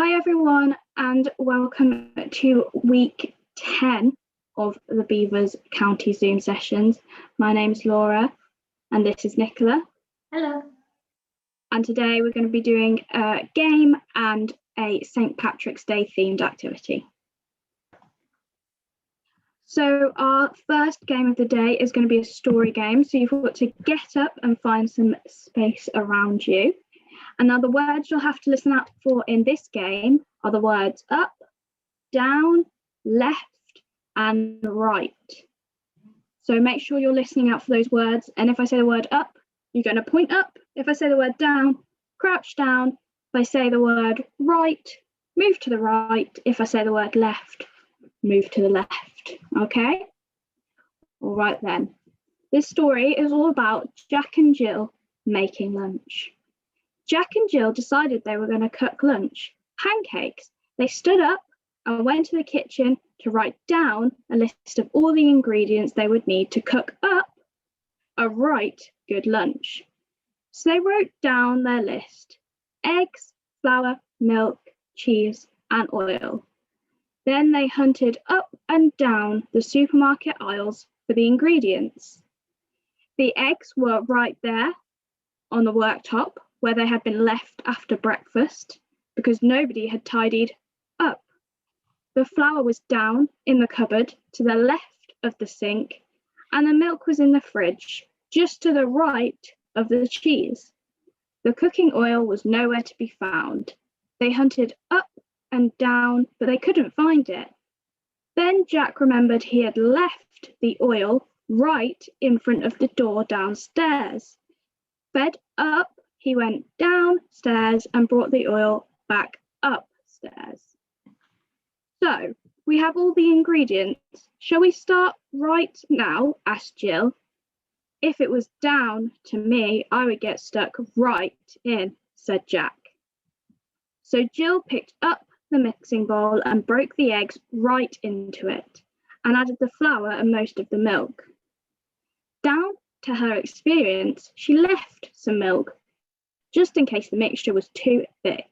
Hi everyone, and welcome to week 10 of the Beavers County Zoom sessions. My name's Laura and this is Nicola. Hello. And today we're going to be doing a game and a St. Patrick's Day themed activity. So our first game of the day is going to be a story game. So you've got to get up and find some space around you. And now the words you'll have to listen out for in this game are the words up, down, left, and right. So make sure you're listening out for those words. And if I say the word up, you're going to point up. If I say the word down, crouch down. If I say the word right, move to the right. If I say the word left, move to the left. Okay? All right then. This story is all about Jack and Jill making lunch. Jack and Jill decided they were going to cook lunch, pancakes. They stood up and went to the kitchen to write down a list of all the ingredients they would need to cook up a right good lunch. So they wrote down their list: eggs, flour, milk, cheese, and oil. Then they hunted up and down the supermarket aisles for the ingredients. The eggs were right there on the worktop, where they had been left after breakfast because nobody had tidied up. The flour was down in the cupboard to the left of the sink, and the milk was in the fridge just to the right of the cheese. The cooking oil was nowhere to be found. They hunted up and down, but they couldn't find it. Then Jack remembered he had left the oil right in front of the door downstairs. Fed up, he went downstairs and brought the oil back upstairs. So we have all the ingredients. Shall we start right now? Asked Jill. If it was down to me, I would get stuck right in, said Jack. So Jill picked up the mixing bowl and broke the eggs right into it and added the flour and most of the milk. Down to her experience, she left some milk just in case the mixture was too thick.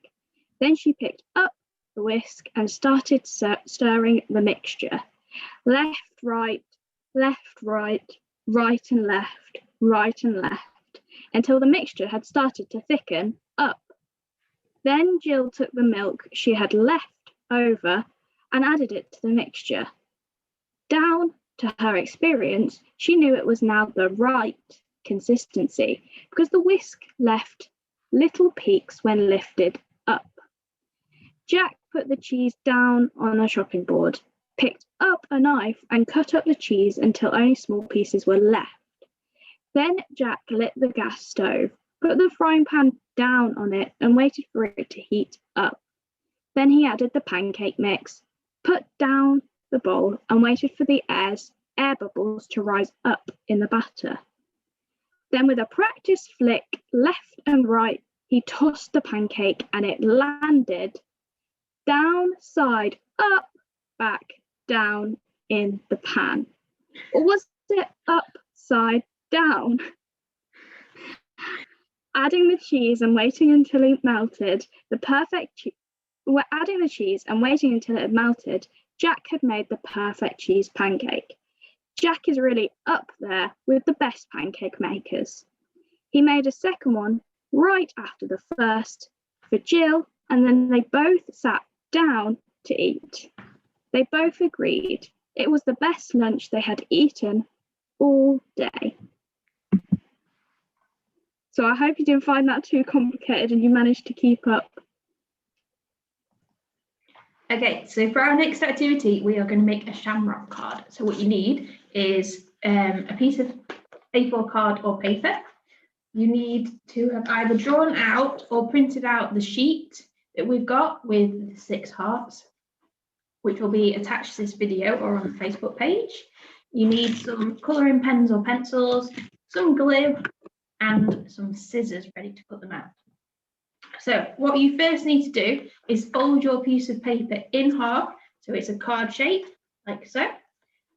Then she picked up the whisk and started stirring the mixture. Left, right, right and left, until the mixture had started to thicken up. Then Jill took the milk she had left over and added it to the mixture. Down to her experience, she knew it was now the right consistency because the whisk left little peaks when lifted up. Jack put the cheese down on a chopping board, picked up a knife and cut up the cheese until only small pieces were left. Then Jack lit the gas stove, put the frying pan down on it and waited for it to heat up. Then he added the pancake mix, put down the bowl and waited for the air bubbles to rise up in the batter. Then with a practiced flick left and right, he tossed the pancake and it landed down, side, up, back, down in the pan. Or was it upside down? Adding the cheese and waiting until it melted, Jack had made the perfect cheese pancake. Jack is really up there with the best pancake makers. He made a second one right after the first for Jill, and then they both sat down to eat. They both agreed it was the best lunch they had eaten all day. So I hope you didn't find that too complicated and you managed to keep up. Okay, so for our next activity, we are going to make a Shamrock card. So what you need is a piece of A4 card or paper. You need to have either drawn out or printed out the sheet that we've got with the 6 hearts, which will be attached to this video or on the Facebook page. You need some colouring pens or pencils, some glue, and some scissors ready to cut them out. So what you first need to do is fold your piece of paper in half, so it's a card shape, like so.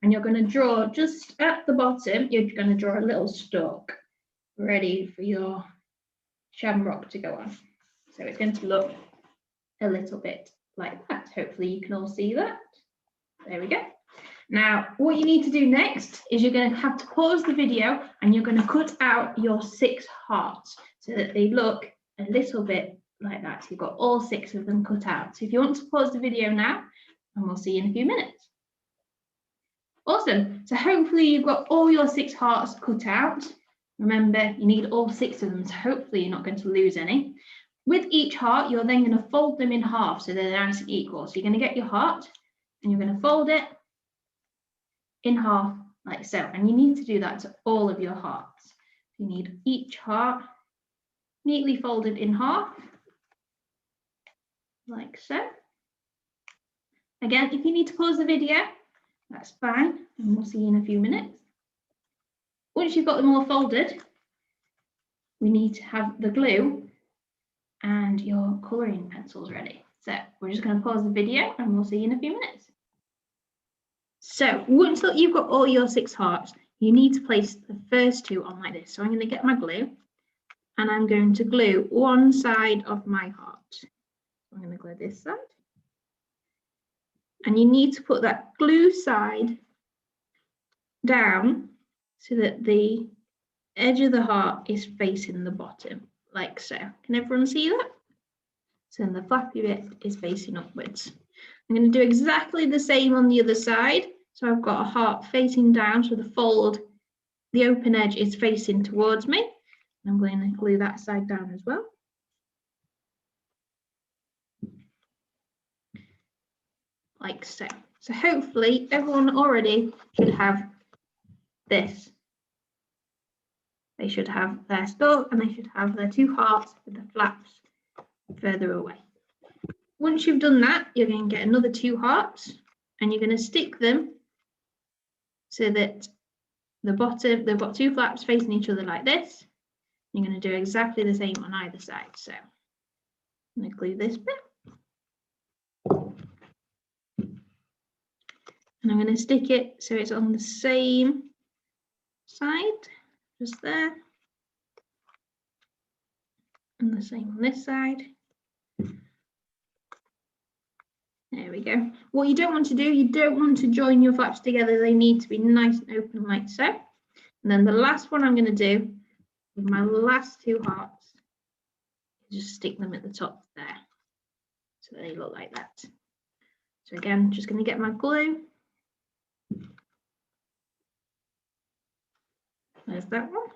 And you're going to draw just at the bottom, you're going to draw a little stalk ready for your shamrock to go on. So it's going to look a little bit like that. Hopefully you can all see that. There we go. Now, what you need to do next is you're going to have to pause the video and you're going to cut out your 6 hearts so that they look a little bit like that. So you've got all 6 of them cut out. So if you want to pause the video now, and we'll see you in a few minutes. Awesome. So hopefully you've got all your 6 hearts cut out. Remember, you need all 6 of them, so hopefully you're not going to lose any. With each heart, you're then going to fold them in half so they're nice and equal. So you're going to get your heart and you're going to fold it in half like so. And you need to do that to all of your hearts. You need each heart neatly folded in half like so. Again, if you need to pause the video, that's fine, and we'll see you in a few minutes. Once you've got them all folded, we need to have the glue and your colouring pencils ready. So we're just going to pause the video and we'll see you in a few minutes. So once you've got all your 6 hearts, you need to place the first 2 on like this. So I'm going to get my glue and I'm going to glue one side of my heart. I'm going to glue this side. And you need to put that glue side down so that the edge of the heart is facing the bottom, like so. Can everyone see that? So then the flappy bit is facing upwards. I'm going to do exactly the same on the other side. So I've got a heart facing down, so the fold, the open edge is facing towards me. I'm going to glue that side down as well. Like so. So hopefully everyone already should have this. They should have their stalk and they should have their 2 hearts with the flaps further away. Once you've done that, you're going to get another 2 hearts and you're going to stick them so that the bottom, they've got 2 flaps facing each other like this. You're going to do exactly the same on either side. So I'm going to glue this bit. And I'm going to stick it so it's on the same side, just there. And the same on this side. There we go. What you don't want to do, you don't want to join your flaps together. They need to be nice and open like so. And then the last one I'm going to do with my last 2 hearts, just stick them at the top there. So they look like that. So again, just going to get my glue. There's that one.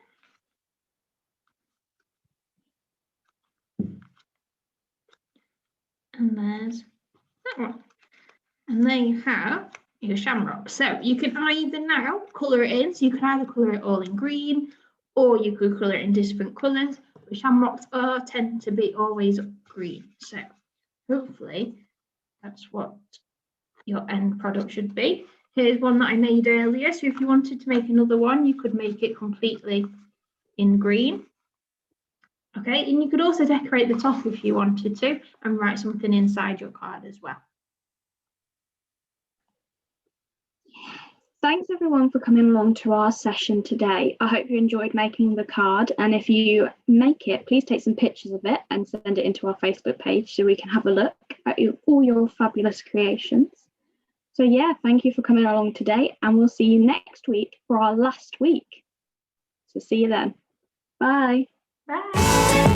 And there's that one. And there you have your shamrock. So you can either now colour it in. So you can either colour it all in green or you could colour it in different colours. The shamrocks tend to be always green. So hopefully that's what your end product should be. Here's one that I made earlier. So if you wanted to make another one, you could make it completely in green. Okay, and you could also decorate the top if you wanted to and write something inside your card as well. Thanks everyone for coming along to our session today. I hope you enjoyed making the card, and if you make it, please take some pictures of it and send it into our Facebook page so we can have a look at all your fabulous creations. So yeah, thank you for coming along today, and we'll see you next week for our last week. So see you then. Bye. Bye.